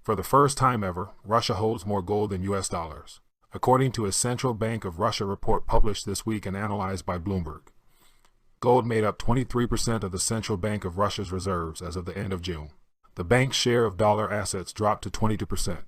For the first time ever, Russia holds more gold than US dollars, according to a Central Bank of Russia report published this week and analyzed by Bloomberg. Gold made up 23% of the Central Bank of Russia's reserves as of the end of June. The bank's share of dollar assets dropped to 22%.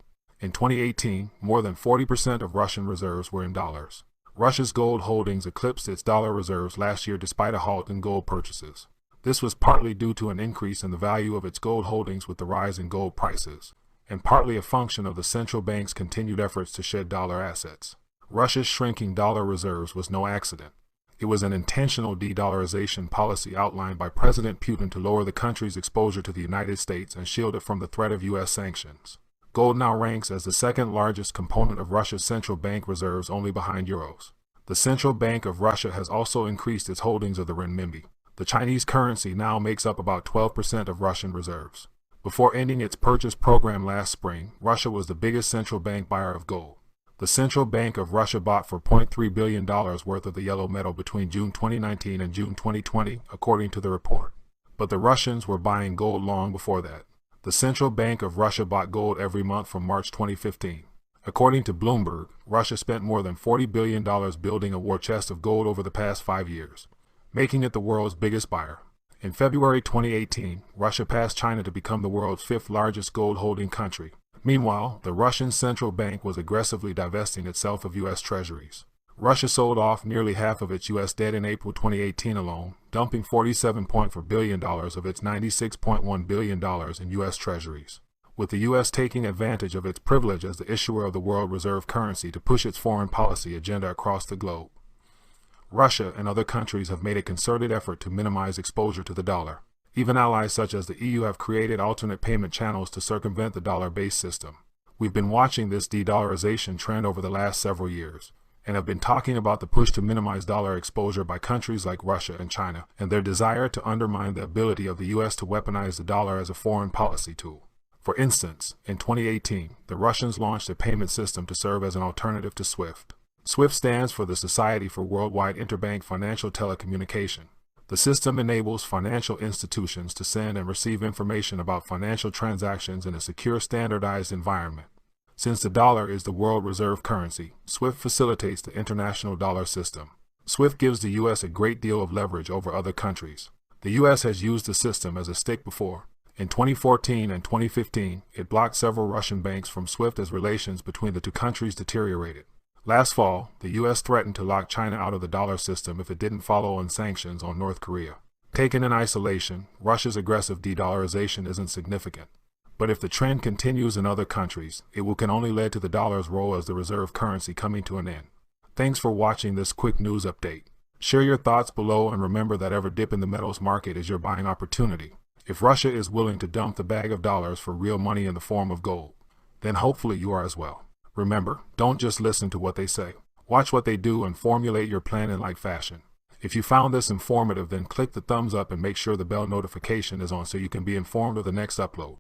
In 2018, more than 40% of Russian reserves were in dollars. Russia's gold holdings eclipsed its dollar reserves last year despite a halt in gold purchases. This was partly due to an increase in the value of its gold holdings with the rise in gold prices, and partly a function of the central bank's continued efforts to shed dollar assets. Russia's shrinking dollar reserves was no accident. It was an intentional de-dollarization policy outlined by President Putin to lower the country's exposure to the United States and shield it from the threat of U.S. sanctions. Gold now ranks as the second largest component of Russia's central bank reserves, only behind euros. The Central Bank of Russia has also increased its holdings of the renminbi. The Chinese currency now makes up about 12% of Russian reserves. Before ending its purchase program last spring, Russia was the biggest central bank buyer of gold. The Central Bank of Russia bought for $0.3 billion worth of the yellow metal between June 2019 and June 2020, according to the report. But the Russians were buying gold long before that. The Central Bank of Russia bought gold every month from March 2015. According to Bloomberg, Russia spent more than $40 billion building a war chest of gold over the past 5 years, making it the world's biggest buyer. In February 2018, Russia passed China to become the world's fifth largest gold-holding country. Meanwhile, the Russian central bank was aggressively divesting itself of U.S. treasuries. Russia sold off nearly half of its U.S. debt in April 2018 alone, dumping $47.4 billion of its $96.1 billion in U.S. treasuries, with the U.S. taking advantage of its privilege as the issuer of the world reserve currency to push its foreign policy agenda across the globe. Russia and other countries have made a concerted effort to minimize exposure to the dollar. Even allies such as the EU have created alternate payment channels to circumvent the dollar-based system. We've been watching this de-dollarization trend over the last several years, and have been talking about the push to minimize dollar exposure by countries like Russia and China, and their desire to undermine the ability of the U.S. to weaponize the dollar as a foreign policy tool. For instance, in 2018, the Russians launched a payment system to serve as an alternative to SWIFT. SWIFT stands for the Society for Worldwide Interbank Financial Telecommunication. The system enables financial institutions to send and receive information about financial transactions in a secure, standardized environment. Since the dollar is the world reserve currency, SWIFT facilitates the international dollar system. SWIFT gives the U.S. a great deal of leverage over other countries. The U.S. has used the system as a stick before. In 2014 and 2015, it blocked several Russian banks from SWIFT as relations between the two countries deteriorated. Last fall, the U.S. threatened to lock China out of the dollar system if it didn't follow on sanctions on North Korea. Taken in isolation, Russia's aggressive de-dollarization isn't significant. But if the trend continues in other countries, it can only lead to the dollar's role as the reserve currency coming to an end. Thanks for watching this quick news update. Share your thoughts below and remember that every dip in the metals market is your buying opportunity. If Russia is willing to dump the bag of dollars for real money in the form of gold, then hopefully you are as well. Remember, don't just listen to what they say. Watch what they do and formulate your plan in like fashion. If you found this informative, then click the thumbs up and make sure the bell notification is on so you can be informed of the next upload.